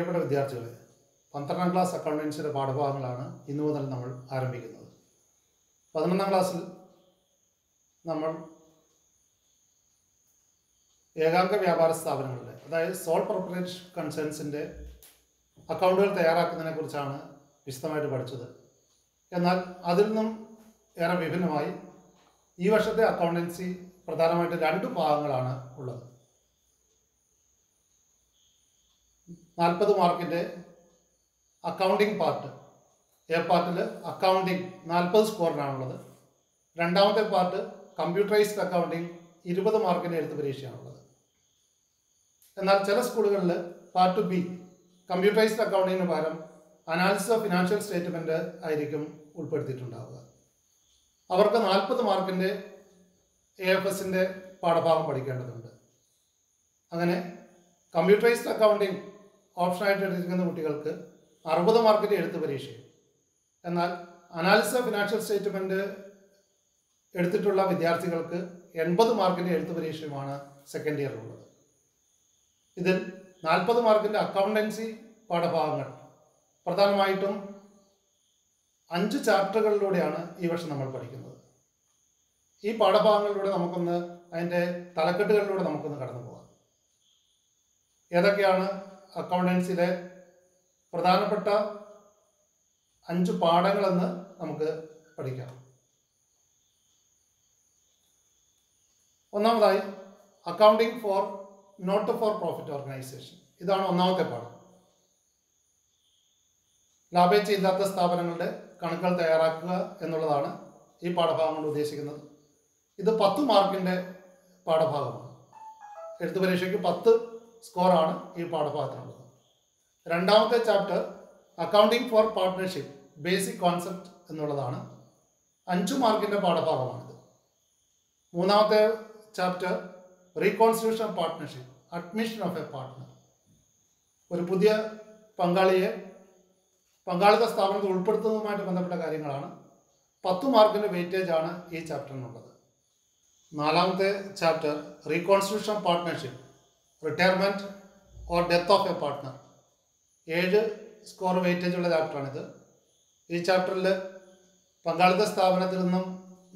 പ്രിയപ്പെട്ട വിദ്യാർത്ഥികളെ, 12ാം ക്ലാസ് അക്കൗണ്ടൻസിയുടെ പാഠഭാഗങ്ങളാണ് ഇന്നു മുതൽ നമ്മൾ ആരംഭിക്കുന്നത്. 11ാം ക്ലാസ്സിൽ നമ്മൾ ഏകാംഗ വ്യാപാര സ്ഥാപനങ്ങളുടെ, അതായത് സോൾ പ്രൊപ്രൈറ്റർഷിപ്പ് കൺസേൺസിൻ്റെ അക്കൗണ്ടുകൾ തയ്യാറാക്കുന്നതിനെ കുറിച്ചാണ് വിശദമായിട്ട് പഠിച്ചത്. എന്നാൽ അതിൽ നിന്നും ഏറെ വിഭിന്നമായി ഈ വർഷത്തെ അക്കൗണ്ടൻസി പ്രധാനമായിട്ട് 2 ഭാഗങ്ങളാണ് ഉള്ളത്. 40 മാർക്കിൻ്റെ അക്കൗണ്ടിംഗ് പാർട്ട്, എ പാർട്ടിൽ അക്കൗണ്ടിംഗ് 40 സ്കോറിനാണുള്ളത്. രണ്ടാമത്തെ പാർട്ട് കമ്പ്യൂട്ടറൈസ്ഡ് അക്കൗണ്ടിംഗ് 20 മാർക്കിൻ്റെ എഴുത്ത് പരീക്ഷയാണുള്ളത്. എന്നാൽ ചില സ്കൂളുകളിൽ പാർട്ട് ബി കമ്പ്യൂട്ടറൈസ്ഡ് അക്കൗണ്ടിങ്ങിന് പകരം അനാലിസിസ് ഓഫ് ഫിനാൻഷ്യൽ സ്റ്റേറ്റ്മെൻറ്റ് ആയിരിക്കും ഉൾപ്പെടുത്തിയിട്ടുണ്ടാവുക. അവർക്ക് 40 മാർക്കിൻ്റെ AFSൻ്റെ പാഠഭാഗം പഠിക്കേണ്ടതുണ്ട്. അങ്ങനെ കമ്പ്യൂട്ടറൈസ്ഡ് അക്കൗണ്ടിംഗ് ഓപ്ഷനായിട്ട് എടുത്തിരിക്കുന്ന കുട്ടികൾക്ക് 60 മാർക്കിൻ്റെ എഴുത്ത് പരീക്ഷയും, എന്നാൽ അനാലിസിസ് ഓഫ് ഫിനാൻഷ്യൽ സ്റ്റേറ്റ്മെൻറ്റ് എടുത്തിട്ടുള്ള വിദ്യാർത്ഥികൾക്ക് 80 മാർക്കിൻ്റെ എഴുത്ത് പരീക്ഷയുമാണ് സെക്കൻഡ് ഇയറിലുള്ളത്. ഇതിൽ 40 മാർക്കിൻ്റെ അക്കൗണ്ടൻസി പാഠഭാഗങ്ങൾ പ്രധാനമായിട്ടും 5 ചാപ്റ്ററുകളിലൂടെയാണ് ഈ വർഷം നമ്മൾ പഠിക്കുന്നത്. ഈ പാഠഭാഗങ്ങളിലൂടെ നമുക്കൊന്ന് അതിൻ്റെ തലക്കെട്ടുകളിലൂടെ നമുക്കൊന്ന് കടന്നു പോകാം. ഏതൊക്കെയാണ് അക്കൗണ്ടൻസിയിലെ പ്രധാനപ്പെട്ട 5 പാഠങ്ങളെന്ന് നമുക്ക് പഠിക്കാം. ഒന്നാമതായി accounting for not for profit organisation. ഇതാണ് ഒന്നാമത്തെ പാഠം. ലാഭേച്ഛ ഇല്ലാത്ത സ്ഥാപനങ്ങളുടെ കണക്കുകൾ തയ്യാറാക്കുക എന്നുള്ളതാണ് ഈ പാഠഭാഗം കൊണ്ട് ഉദ്ദേശിക്കുന്നത്. ഇത് 10 മാർക്കിൻ്റെ പാഠഭാഗമാണ്. എഴുത്ത് പരീക്ഷയ്ക്ക് 10 സ്കോറാണ് ഈ പാഠഭാഗത്തിനുള്ളത്. രണ്ടാമത്തെ chapter accounting four partnership basic concept എന്നുള്ളതാണ്. 5 മാർക്കിൻ്റെ പാഠഭാഗമാണിത്. മൂന്നാമത്തെ chapter reconstitution of partnership, admission of A partner. ഒരു പുതിയ പങ്കാളിയെ പങ്കാളിത്ത സ്ഥാപനത്തിൽ ഉൾപ്പെടുത്തുന്നതുമായിട്ട് ബന്ധപ്പെട്ട കാര്യങ്ങളാണ്. 10 മാർക്കിൻ്റെ വെയിറ്റേജ് ആണ് ഈ ചാപ്റ്ററിനുള്ളത്. നാലാമത്തെ chapter reconstitution of partnership, retirement or death of A partner. 7 score weightage ഉള്ള ചാപ്റ്ററാണിത്. ഈ ചാപ്റ്ററിൽ പങ്കാളിത്ത സ്ഥാപനത്തിൽ നിന്നും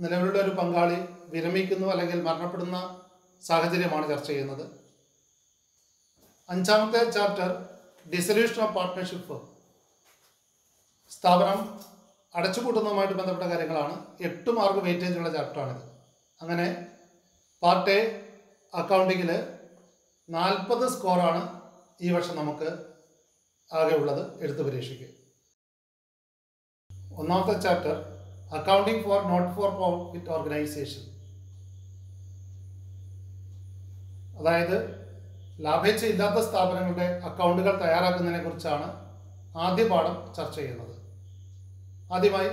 നിലവിലുള്ള ഒരു പങ്കാളി വിരമിക്കുന്നു അല്ലെങ്കിൽ മരണപ്പെടുന്ന സാഹചര്യമാണ് ചർച്ച ചെയ്യുന്നത്. 5ാമത്തെ ചാപ്റ്റർ ഡിസൊല്യൂഷൻ ഓഫ് പാർട്ട്ണർഷിപ്പ്, സ്ഥാപനം അടച്ചുപൂട്ടുന്നതുമായിട്ട് ബന്ധപ്പെട്ട കാര്യങ്ങളാണ്. 8 മാർക്ക് വെയിറ്റേജ് ഉള്ള ചാപ്റ്ററാണിത്. അങ്ങനെ പാർട്ട് എ അക്കൗണ്ടിങ്ങിൽ 40 സ്കോറാണ് ഈ വർഷം നമുക്ക് ആകെ ഉള്ളത് എഴുത്ത് പരീക്ഷയ്ക്ക്. ഒന്നാമത്തെ chapter accounting for not for profit organisation, അതായത് ലാഭേച്ഛ ഇല്ലാത്ത സ്ഥാപനങ്ങളുടെ അക്കൗണ്ടുകൾ തയ്യാറാക്കുന്നതിനെ കുറിച്ചാണ് ആദ്യ പാഠം ചർച്ച ചെയ്യുന്നത്. ആദ്യമായി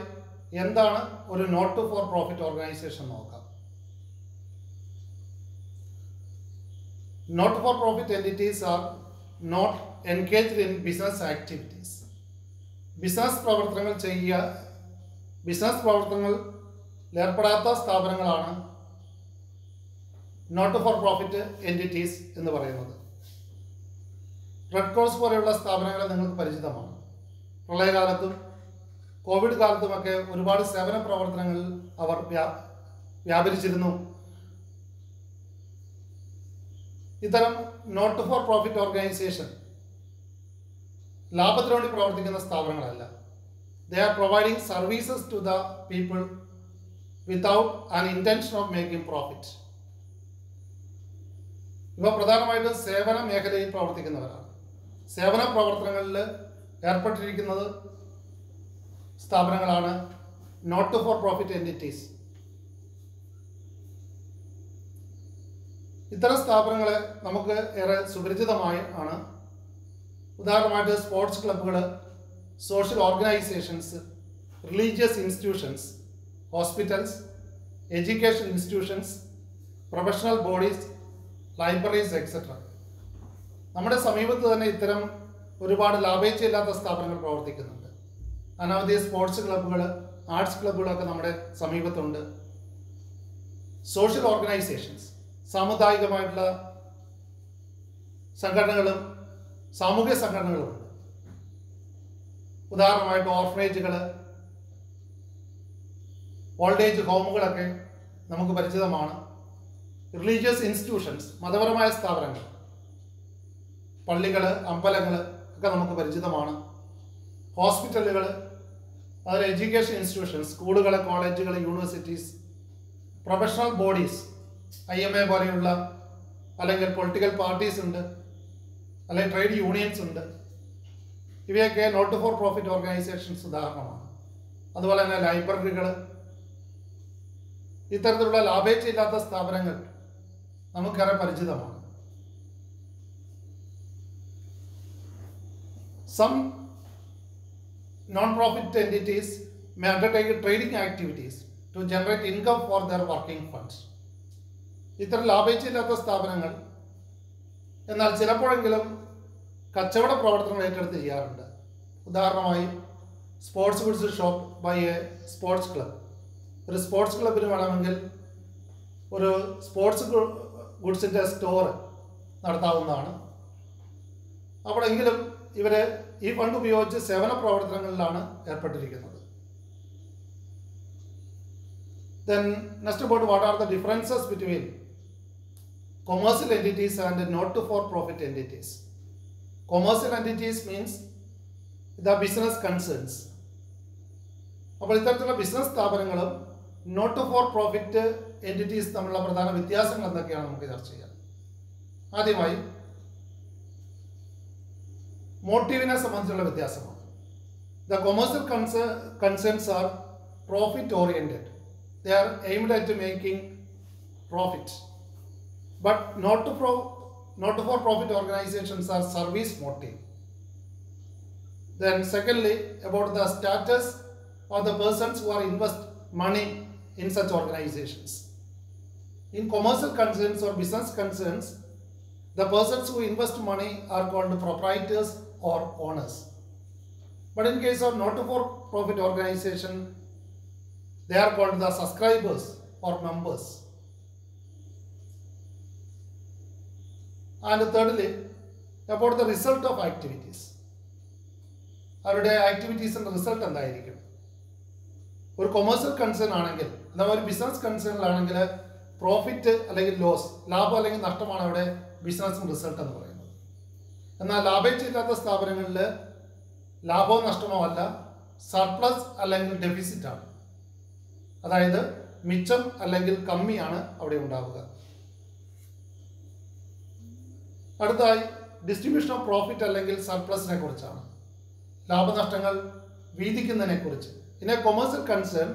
എന്താണ് ഒരു നോട്ട് ഫോർ പ്രോഫിറ്റ് ഓർഗനൈസേഷൻ നോക്കാം. Not for profit entities are not engaged in business activities. Business പ്രവർത്തനങ്ങൾ ഏർപ്പെടാത്ത സ്ഥാപനങ്ങളാണ് നോട്ട് ഫോർ പ്രോഫിറ്റ് എൻറ്റിറ്റീസ് എന്ന് പറയുന്നത്. റെഡ് ക്രോസ് പോലെയുള്ള സ്ഥാപനങ്ങളെ നിങ്ങൾക്ക് പരിചിതമാണ്. പ്രളയകാലത്തും കോവിഡ് കാലത്തുമൊക്കെ ഒരുപാട് സേവന പ്രവർത്തനങ്ങളിൽ അവർ വ്യാപരിച്ചിരുന്നു. ഇത്തരം നോട്ട് ഫോർ പ്രോഫിറ്റ് ഓർഗനൈസേഷൻ ലാഭത്തിനു വേണ്ടി പ്രവർത്തിക്കുന്ന സ്ഥാപനങ്ങളല്ല. They are providing services to the people without an intention of making profit. ഇവ പ്രധാനമായിട്ടും സേവന മേഖലയിൽ പ്രവർത്തിക്കുന്നവരാണ്. സേവന പ്രവർത്തനങ്ങളിൽ ഏർപ്പെട്ടിരിക്കുന്നത് സ്ഥാപനങ്ങളാണ് നോട്ട് ഫോർ പ്രോഫിറ്റ് എൻറ്റിറ്റീസ്. ഇത്തരം സ്ഥാപനങ്ങളെ നമുക്ക് ഏറെ സുപരിചിതമായി ആണ്. ഉദാഹരണമായിട്ട് സ്പോർട്സ് ക്ലബ്ബുകൾ, social organisations, religious institutions, hospitals, education institutions, professional bodies, libraries etcetera. നമ്മുടെ സമീപത്ത് തന്നെ ഇത്തരം ഒരുപാട് ലാഭേച്ഛയില്ലാത്ത സ്ഥാപനങ്ങൾ പ്രവർത്തിക്കുന്നുണ്ട്. അനവധി സ്പോർട്സ് ക്ലബ്ബുകൾ, ആർട്സ് ക്ലബ്ബുകളൊക്കെ നമ്മുടെ സമീപത്തുണ്ട്. സോഷ്യൽ ഓർഗനൈസേഷൻസ്, സാമുദായികമായിട്ടുള്ള സംഘടനകളും സാമൂഹ്യ സംഘടനകളുമുണ്ട്. ഉദാഹരണമായിട്ട് ഓർഫനേജുകൾ, ഓൾഡ് ഏജ് ഹോമുകളൊക്കെ നമുക്ക് പരിചിതമാണ്. റിലീജിയസ് ഇൻസ്റ്റിറ്റ്യൂഷൻസ്, മതപരമായ സ്ഥാപനങ്ങൾ, പള്ളികൾ, അമ്പലങ്ങൾ ഒക്കെ നമുക്ക് പരിചിതമാണ്. ഹോസ്പിറ്റലുകൾ, അതുപോലെ എഡ്യൂക്കേഷൻ ഇൻസ്റ്റിറ്റ്യൂഷൻസ്, സ്കൂളുകൾ, കോളേജുകൾ, യൂണിവേഴ്സിറ്റീസ്, പ്രൊഫഷണൽ ബോഡീസ്, IMA പോലെയുള്ള, അല്ലെങ്കിൽ പൊളിറ്റിക്കൽ പാർട്ടീസ് ഉണ്ട്, അല്ലെങ്കിൽ ട്രേഡ് യൂണിയൻസ് ഉണ്ട്. ഇവയൊക്കെ നോട്ട് ഫോർ പ്രോഫിറ്റ് ഓർഗനൈസേഷൻസ് ഉദാഹരണമാണ്. അതുപോലെ തന്നെ ലൈബ്രറികൾ, ഇത്തരത്തിലുള്ള ലാഭേച്ഛയില്ലാത്ത സ്ഥാപനങ്ങൾ നമുക്കേറെ പരിചിതമാണ്. Some non-profit entities may undertake trading activities to generate income for their working funds. ഇത്തരം ലാഭേച്ഛയില്ലാത്ത സ്ഥാപനങ്ങൾ എന്നാൽ ചിലപ്പോഴെങ്കിലും കച്ചവട പ്രവർത്തനങ്ങൾ ഏറ്റെടുത്ത് ചെയ്യാറുണ്ട്. ഉദാഹരണമായി sports goods shop by a sports club. ഒരു സ്പോർട്സ് ക്ലബിന് വേണമെങ്കിൽ ഒരു സ്പോർട്സ് ഗുഡ്സിൻ്റെ സ്റ്റോർ നടത്താവുന്നതാണ്. അപ്പോഴെങ്കിലും ഇവർ ഈ ഫണ്ട് ഉപയോഗിച്ച് സേവന പ്രവർത്തനങ്ങളിലാണ് ഏർപ്പെട്ടിരിക്കുന്നത്. Then next about what are the differences between commercial entities and not-for-profit entities. Commercial entities means the business concerns. അപ്പോൾ ഇത്തരത്തിലുള്ള ബിസിനസ് സ്ഥാപനങ്ങളും നോട്ട് ഫോർ പ്രോഫിറ്റ് എൻറ്റിറ്റീസ് തമ്മിലുള്ള പ്രധാന വ്യത്യാസങ്ങൾ എന്തൊക്കെയാണ് നമുക്ക് ചർച്ച ചെയ്യാം. ആദ്യമായി മോട്ടീവിനെ സംബന്ധിച്ചുള്ള വ്യത്യാസമാണ്. The commercial concerns are profit oriented. They are aimed at making profit. But not-for-profit organizations are service motive. Then secondly, about the status of the persons who are invest money in such organizations. In commercial concerns or business concerns, the persons who invest money are called proprietors or owners. But in case of not-for-profit organization, they are called the subscribers or members. And thirdly, about the result of activities. അവരുടെ ആക്ടിവിറ്റീസിൻ്റെ result എന്തായിരിക്കും? ഒരു commercial concern ആണെങ്കിൽ, അഥവാ ഒരു business കൺസേണിലാണെങ്കിൽ profit അല്ലെങ്കിൽ loss, ലാഭം അല്ലെങ്കിൽ നഷ്ടമാണ് അവിടെ ബിസിനസ് റിസൾട്ട് എന്ന് പറയുന്നത്. എന്നാൽ ലാഭേച്ഛയില്ലാത്ത സ്ഥാപനങ്ങളിൽ ലാഭമോ നഷ്ടമോ അല്ല, സർപ്ലസ് അല്ലെങ്കിൽ ഡെഫിസിറ്റ് ആണ്. അതായത് മിച്ചം അല്ലെങ്കിൽ കമ്മിയാണ് അവിടെ ഉണ്ടാവുക. അടുത്തായി ഡിസ്ട്രിബ്യൂഷൻ ഓഫ് പ്രോഫിറ്റ് അല്ലെങ്കിൽ സർപ്ലസിനെ കുറിച്ചാണ്, ലാഭനഷ്ടങ്ങൾ വീതിക്കുന്നതിനെ കുറിച്ച്. In a commercial concern,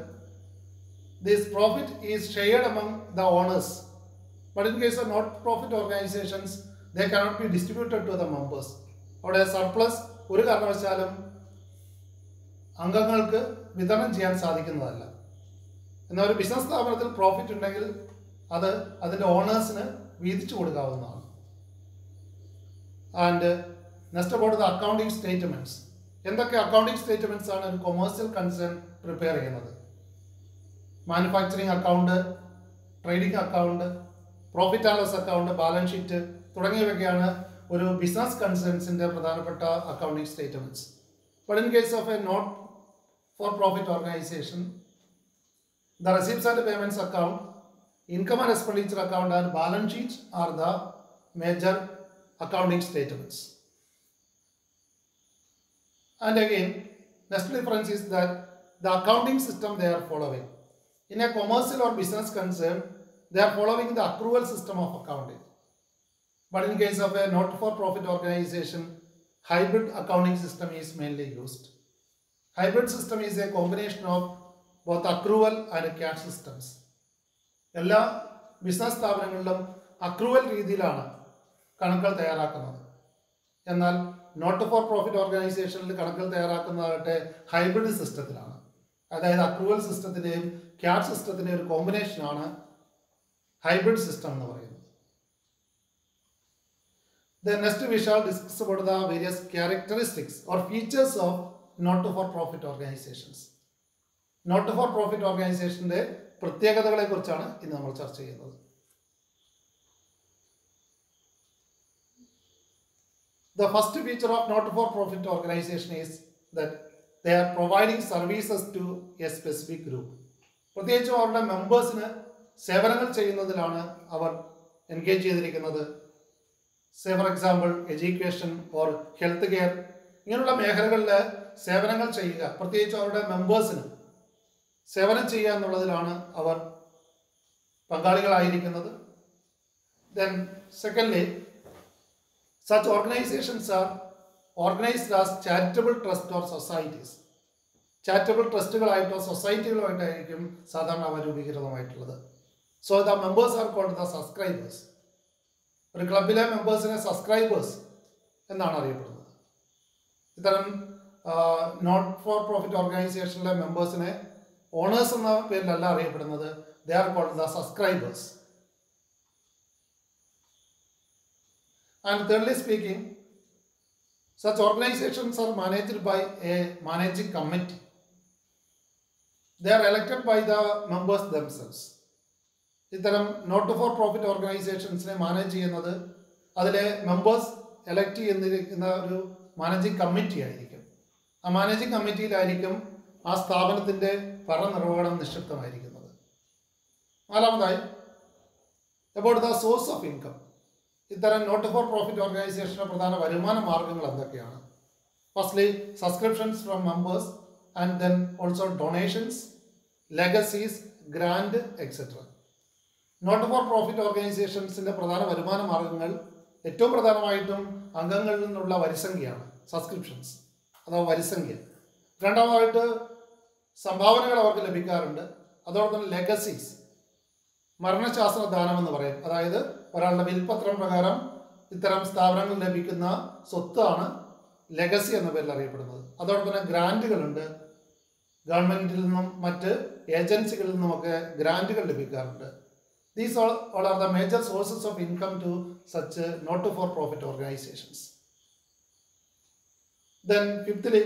this profit is shared among the owners. But in case of not profit organisations, they cannot be distributed to the members. അവിടെ സർപ്ലസ് ഒരു കാരണവശാലും അംഗങ്ങൾക്ക് വിതരണം ചെയ്യാൻ സാധിക്കുന്നതല്ല. എന്നാൽ ഒരു ബിസിനസ് സ്ഥാപനത്തിൽ പ്രോഫിറ്റ് ഉണ്ടെങ്കിൽ അത് അതിൻ്റെ ഓണേഴ്സിന് വീതിച്ചു കൊടുക്കാവുന്നതാണ്. And next about the accounting statements. എന്തൊക്കെ അക്കൗണ്ടിങ് സ്റ്റേറ്റ്മെൻറ്റ്സ് ആണ് ഒരു കൊമേഴ്സ്യൽ കൺസേൺ പ്രിപ്പയർ ചെയ്യുന്നത്? Manufacturing account, trading account, profit and loss account, balance sheet തുടങ്ങിയവയൊക്കെയാണ് ഒരു ബിസിനസ് കൺസേൺസിൻ്റെ പ്രധാനപ്പെട്ട accounting statements. But in case of a not for profit organisation, the receipts and payments account, income and expenditure account and balance sheets are the major accounting statements. And again, next difference is that the accounting system they are following. In a commercial or business concern, they are following the accrual system of accounting. But in case of a not-for-profit organization, hybrid accounting system is mainly used. Hybrid system is a combination of both accrual and cash systems. എല്ലാ business സ്ഥാപനങ്ങളിലും accrual രീതിയിലാണ് കണക്കുകൾ തയ്യാറാക്കുന്നത്. എന്നാൽ not for profit ഓർഗനൈസേഷനിൽ കണക്കുകൾ തയ്യാറാക്കുന്നതാകട്ടെ hybrid സിസ്റ്റത്തിലാണ്. അതായത് accrual സിസ്റ്റത്തിൻ്റെയും cash സിസ്റ്റത്തിൻ്റെയും ഒരു കോമ്പിനേഷനാണ് ഹൈബ്രിഡ് സിസ്റ്റം എന്ന് പറയുന്നത്. Then next we shall discuss about the various characteristics or features of not for profit organizations. Not for profit ഓർഗനൈസേഷൻ്റെ പ്രത്യേകതകളെ കുറിച്ചാണ് ഇന്ന് നമ്മൾ ചർച്ച ചെയ്യുന്നത്. The first feature of not for profit organization is that they are providing services to a specific group. പ്രത്യേകിച്ചും അവരുടെ മെമ്പേഴ്സിന് സേവനങ്ങൾ ചെയ്യുന്നതിലാണ് അവർ എൻഗേജ് ചെയ്തിരിക്കുന്നത്. Say for example education or health care ഇങ്ങനെയുള്ള മേഖലകളിൽ സേവനങ്ങൾ ചെയ്യുക, പ്രത്യേകിച്ച് അവരുടെ മെമ്പേഴ്സിന് സേവനം ചെയ്യുക എന്നുള്ളതിലാണ് അവർ പങ്കാളികളായിരിക്കുന്നത്. Then secondly, such organizations are organized as charitable trust or societies. Charitable ട്രസ്റ്റുകളായിട്ടോ സൊസൈറ്റികളുമായിട്ടായിരിക്കും സാധാരണ അവ രൂപീകൃതമായിട്ടുള്ളത്. So the members are called the subscribers. ഒരു ക്ലബിലെ മെമ്പേഴ്സിനെ സബ്സ്ക്രൈബേഴ്സ് എന്നാണ് അറിയപ്പെടുന്നത്. ഇത്തരം നോട്ട് ഫോർ പ്രോഫിറ്റ് ഓർഗനൈസേഷനിലെ മെമ്പേഴ്സിനെ ഓണേഴ്സ് എന്ന പേരിലല്ല അറിയപ്പെടുന്നത്. They are called the subscribers. And thirdly speaking, such organizations are managed by a managing committee. They are elected by the members themselves. ഇത്തരം നോട്ട് ഫോർ പ്രോഫിറ്റ് ഓർഗനൈസേഷൻസിനെ മാനേജ് ചെയ്യുന്നത് അതിലെ members elect ചെയ്യുന്ന ഒരു managing committee ആയിരിക്കും. ആ managing കമ്മിറ്റിയിലായിരിക്കും ആ സ്ഥാപനത്തിൻ്റെ ഭരണനിർവഹണം നിക്ഷിപ്തമായിരിക്കുന്നത്. നാലാമതായി, about the source of income. ഇത്തരം നോട്ട് ഫോർ പ്രോഫിറ്റ് ഓർഗനൈസേഷൻ്റെ പ്രധാന വരുമാന മാർഗങ്ങൾ എന്തൊക്കെയാണ്? Firstly subscriptions from members and then also donations, legacies, grant etcetera. Not for profit ഓർഗനൈസേഷൻസിൻ്റെ പ്രധാന വരുമാന മാർഗങ്ങൾ ഏറ്റവും പ്രധാനമായിട്ടും അംഗങ്ങളിൽ നിന്നുള്ള വരിസംഖ്യയാണ്, സബ്സ്ക്രിപ്ഷൻസ് അഥവാ വരിസംഖ്യ. രണ്ടാമതായിട്ട് സംഭാവനകൾ അവർക്ക് ലഭിക്കാറുണ്ട്. അതോടൊപ്പം തന്നെ ലെഗസീസ്, മരണശാസ്ത്ര ദാനം എന്ന് പറയും. അതായത് ഒരാളുടെ വിൽപത്രം പ്രകാരം ഇത്തരം സ്ഥാപനങ്ങൾ ലഭിക്കുന്ന സ്വത്താണ് ലെഗസി എന്ന പേരിൽ അറിയപ്പെടുന്നത്. അതോടൊപ്പം തന്നെ ഗ്രാൻറ്റുകളുണ്ട്. ഗവൺമെൻറ്റിൽ നിന്നും മറ്റ് ഏജൻസികളിൽ നിന്നുമൊക്കെ ഗ്രാൻറ്റുകൾ ലഭിക്കാറുണ്ട്. These all are the major sources of income to such not for profit organizations. Then fifthly,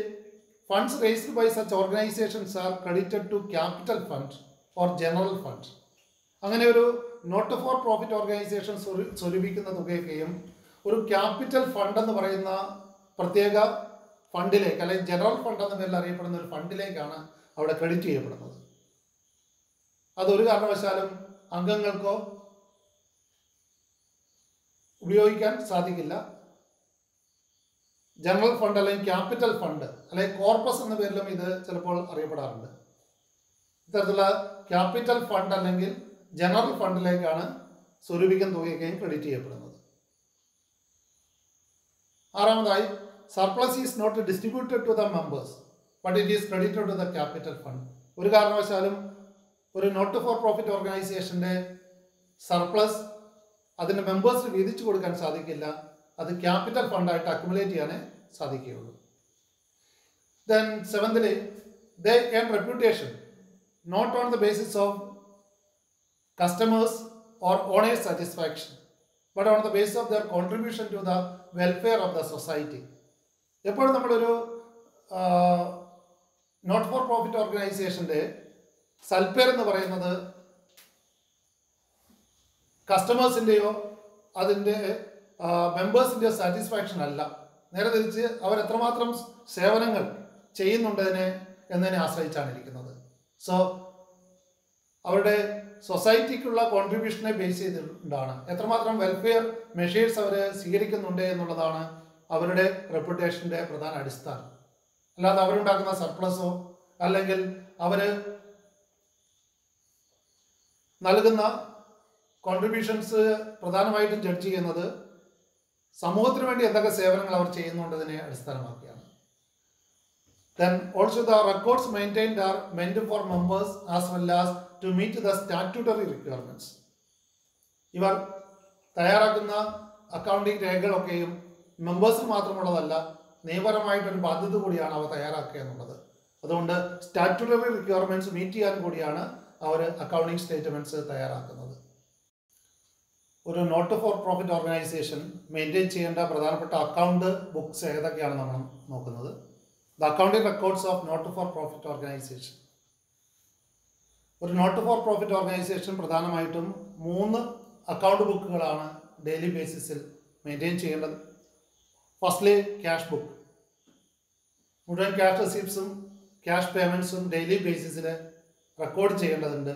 funds raised by such organizations are credited to capital fund or general fund. അങ്ങനെ ഒരു നോട്ട് ഫോർ പ്രോഫിറ്റ് ഓർഗനൈസേഷൻ സ്വരൂപിക്കുന്ന തുകയൊക്കെയും ഒരു capital fund എന്ന് പറയുന്ന പ്രത്യേക ഫണ്ടിലേക്ക്, അല്ലെങ്കിൽ general fund എന്ന പേരിൽ അറിയപ്പെടുന്ന ഒരു ഫണ്ടിലേക്കാണ് അവിടെ ക്രെഡിറ്റ് ചെയ്യപ്പെടുന്നത്. അതൊരു കാരണവശാലും അംഗങ്ങൾക്കോ ഉപയോഗിക്കാൻ സാധിക്കില്ല. ജനറൽ ഫണ്ട് അല്ലെങ്കിൽ ക്യാപിറ്റൽ ഫണ്ട് അല്ലെങ്കിൽ കോർപ്പസ് എന്ന പേരിലും ഇത് ചിലപ്പോൾ അറിയപ്പെടാറുണ്ട്. ഇത്തരത്തിലുള്ള ക്യാപിറ്റൽ ഫണ്ട് അല്ലെങ്കിൽ ജനറൽ ഫണ്ടിലേക്കാണ് സ്വരൂപിക്കുന്ന തുകയൊക്കെയും ക്രെഡിറ്റ് ചെയ്യപ്പെടുന്നത്. ആറാമതായി, surplus is not distributed to the members but it is credited to the capital fund. ഒരു കാരണവശാലും ഒരു നോട്ട് ഫോർ പ്രോഫിറ്റ് ഓർഗനൈസേഷൻ്റെ സർപ്ലസ് അതിൻ്റെ മെമ്പേഴ്സിന് വീതിച്ചു കൊടുക്കാൻ സാധിക്കില്ല. അത് ക്യാപിറ്റൽ ഫണ്ടായിട്ട് അക്യുമുലേറ്റ് ചെയ്യാനേ സാധിക്കുകയുള്ളൂ. Then seventhly, they earn reputation not on the basis of customers or owners' satisfaction, but on the basis of their contribution to the welfare of the society. എപ്പോഴും നമ്മളൊരു നോട്ട് ഫോർ പ്രോഫിറ്റ് ഓർഗനൈസേഷൻ്റെ സൽപ്പേർ എന്ന് പറയുന്നത് കസ്റ്റമേഴ്സിൻ്റെയോ അതിൻ്റെ മെമ്പേഴ്സിൻ്റെയോ satisfaction അല്ല. നേരെ തിരിച്ച് അവർ എത്രമാത്രം സേവനങ്ങൾ ചെയ്യുന്നുണ്ടതിനെ എന്നതിനെ ആശ്രയിച്ചാണ് ഇരിക്കുന്നത്. സോ അവരുടെ സൊസൈറ്റിക്കുള്ള കോൺട്രിബ്യൂഷനെ ബേസ് ചെയ്തിട്ടാണ് എത്രമാത്രം വെൽഫെയർ മെഷേഴ്സ് അവർ സ്വീകരിക്കുന്നുണ്ട് എന്നുള്ളതാണ് അവരുടെ റെപ്യൂട്ടേഷൻ്റെ പ്രധാന അടിസ്ഥാനം. അല്ലാതെ അവരുണ്ടാക്കുന്ന സർപ്ലസോ അല്ലെങ്കിൽ അവർ നൽകുന്ന കോൺട്രിബ്യൂഷൻസ് പ്രധാനമായിട്ടും ജഡ്ജ് ചെയ്യുന്നത് സമൂഹത്തിന് വേണ്ടി എന്തൊക്കെ സേവനങ്ങൾ അവർ ചെയ്യുന്നുണ്ടതിനെ അടിസ്ഥാനമാക്കിയാണ്. Then also the records maintained are meant for members as well as to meet the statutory requirements. ഇവർ തയ്യാറാക്കുന്ന അക്കൗണ്ടിംഗ് രേഖകളൊക്കെയും മെമ്പേഴ്സിന് മാത്രമുള്ളതല്ല, നിയമപരമായിട്ടൊരു ബാധ്യത കൂടിയാണ് അവ തയ്യാറാക്കുക എന്നുള്ളത്. അതുകൊണ്ട് സ്റ്റാറ്റ്യൂട്ടറി റിക്വയർമെൻറ്റ്സ് മീറ്റ് ചെയ്യാൻ കൂടിയാണ് അവർ അക്കൗണ്ടിംഗ് സ്റ്റേറ്റ്മെൻറ്റ്സ് തയ്യാറാക്കുന്നത്. ഒരു not for profit organisation maintain ചെയ്യേണ്ട പ്രധാനപ്പെട്ട അക്കൗണ്ട് ബുക്സ് ഏതൊക്കെയാണ് നമ്മൾ നോക്കുന്നത്. The accounting records of not for profit organisation. ഒരു നോട്ട് ഫോർ പ്രോഫിറ്റ് ഓർഗനൈസേഷൻ പ്രധാനമായിട്ടും 3 അക്കൗണ്ട് ബുക്കുകളാണ് ഡെയിലി ബേസിസിൽ മെയിൻറ്റെയിൻ ചെയ്യേണ്ടത്. ഫസ്റ്റ്ലി ക്യാഷ് ബുക്ക്, മുഴുവൻ ക്യാഷ് റെസീപ്റ്റ്സും ക്യാഷ് പേയ്മെൻറ്റ്സും ഡെയിലി ബേസിസിൽ റെക്കോർഡ് ചെയ്യേണ്ടതുണ്ട്.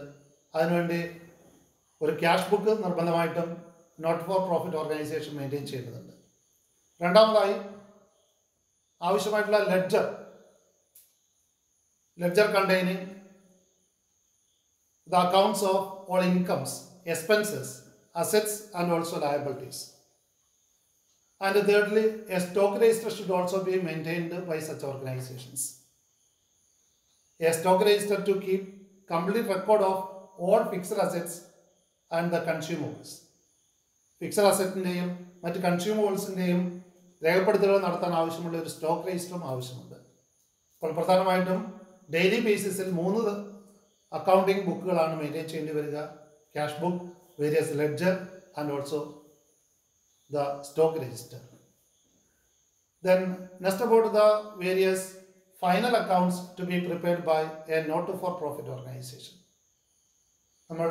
അതിനുവേണ്ടി ഒരു ക്യാഷ് ബുക്ക് നിർബന്ധമായിട്ടും not for profit organisation maintain ചെയ്യേണ്ടതുണ്ട്. രണ്ടാമതായി ആവശ്യമായിട്ടുള്ള ledger containing the accounts of all incomes, expenses, assets and also liabilities. And thirdly, a stock register should also be maintained by such organizations. A stock register to keep complete record of all fixed assets and the consumables. Fixed അസറ്റിൻ്റെയും മറ്റ് കൺസ്യൂമബിൾസിൻ്റെയും രേഖപ്പെടുത്തലുകൾ നടത്താൻ ആവശ്യമുള്ള ഒരു stock രജിസ്റ്ററും ആവശ്യമുണ്ട്. അപ്പോൾ പ്രധാനമായിട്ടും daily ബേസിസിൽ 3 അക്കൗണ്ടിംഗ് ബുക്കുകളാണ് മെയിൻറ്റെയിൻ ചെയ്യേണ്ടി വരിക. Cash book, various ledger and also the stock register. Then next about the various final accounts to be prepared by a not for profit organisation. നമ്മൾ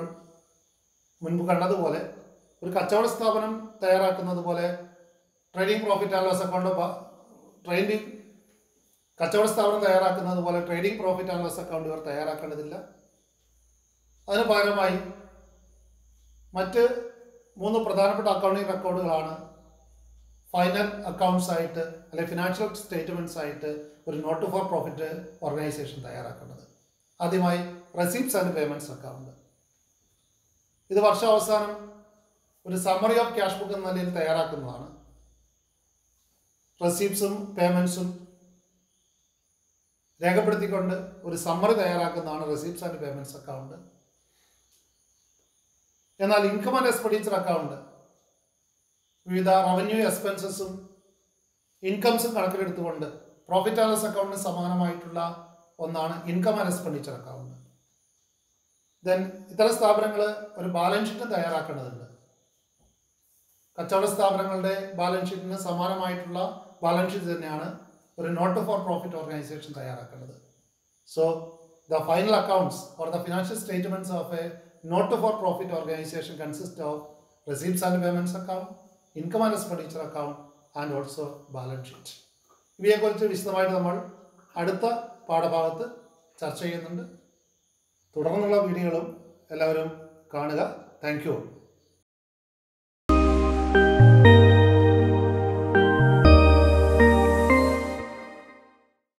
മുൻപ് കണ്ടതുപോലെ ഒരു കച്ചവട സ്ഥാപനം തയ്യാറാക്കുന്നത് പോലെ trading profit and loss account കച്ചവട സ്ഥാപനം തയ്യാറാക്കുന്നത് പോലെ trading profit and loss account ഇവർ തയ്യാറാക്കേണ്ടതില്ല. അതിന് പകരമായി മറ്റ് 3 പ്രധാനപ്പെട്ട അക്കൗണ്ടിംഗ് റെക്കോർഡുകളാണ് ഫൈനൽ അക്കൗണ്ട്സ് ആയിട്ട് അല്ലെങ്കിൽ ഫിനാൻഷ്യൽ സ്റ്റേറ്റ്മെൻറ്റ്സ് ആയിട്ട് ഒരു നോട്ട് ഫോർ പ്രോഫിറ്റ് ഓർഗനൈസേഷൻ തയ്യാറാക്കേണ്ടത്. ആദ്യമായി റെസീപ്റ്റ്സ് ആൻഡ് പേയ്മെൻറ്റ്സ് അക്കൗണ്ട്. ഇത് വർഷാവസാനം ഒരു സമ്മറി ഓഫ് ക്യാഷ് ബുക്ക് എന്ന നിലയിൽ തയ്യാറാക്കുന്നതാണ്. റെസീപ്റ്റ്സും പേയ്മെൻറ്റ്സും രേഖപ്പെടുത്തിക്കൊണ്ട് ഒരു സമ്മറി തയ്യാറാക്കുന്നതാണ് റെസീപ്റ്റ്സ് ആൻഡ് പേയ്മെൻറ്റ്സ് അക്കൗണ്ട്. എന്നാൽ ഇൻകം ആൻഡ് എക്സ്പെൻഡിച്ചർ അക്കൗണ്ട് വിവിധ റവന്യൂ എക്സ്പെൻസസും ഇൻകംസും കണക്കിലെടുത്തുകൊണ്ട് പ്രോഫിറ്റ് ആൻഡ് ലോസ് അക്കൗണ്ടിന് സമാനമായിട്ടുള്ള ഒന്നാണ് income and expenditure account. Then ഇത്തരം സ്ഥാപനങ്ങൾ ഒരു ബാലൻസ് ഷീറ്റ് തയ്യാറാക്കേണ്ടതുണ്ട്. കച്ചവട സ്ഥാപനങ്ങളുടെ ബാലൻസ് ഷീറ്റിന് സമാനമായിട്ടുള്ള ബാലൻസ് ഷീറ്റ് തന്നെയാണ് ഒരു നോട്ട് ഫോർ പ്രോഫിറ്റ് ഓർഗനൈസേഷൻ തയ്യാറാക്കേണ്ടത്. So the final accounts or the financial statements of a not for profit organisation consist of receipts and payments account, income and expenditure account and also balance sheet. ഇവയെക്കുറിച്ച് വിശദമായിട്ട് നമ്മൾ അടുത്ത പാഠഭാഗത്ത് ചർച്ച ചെയ്യുന്നുണ്ട്. തുടർന്നുള്ള വീഡിയോകളും എല്ലാവരും കാണുക. Thank you.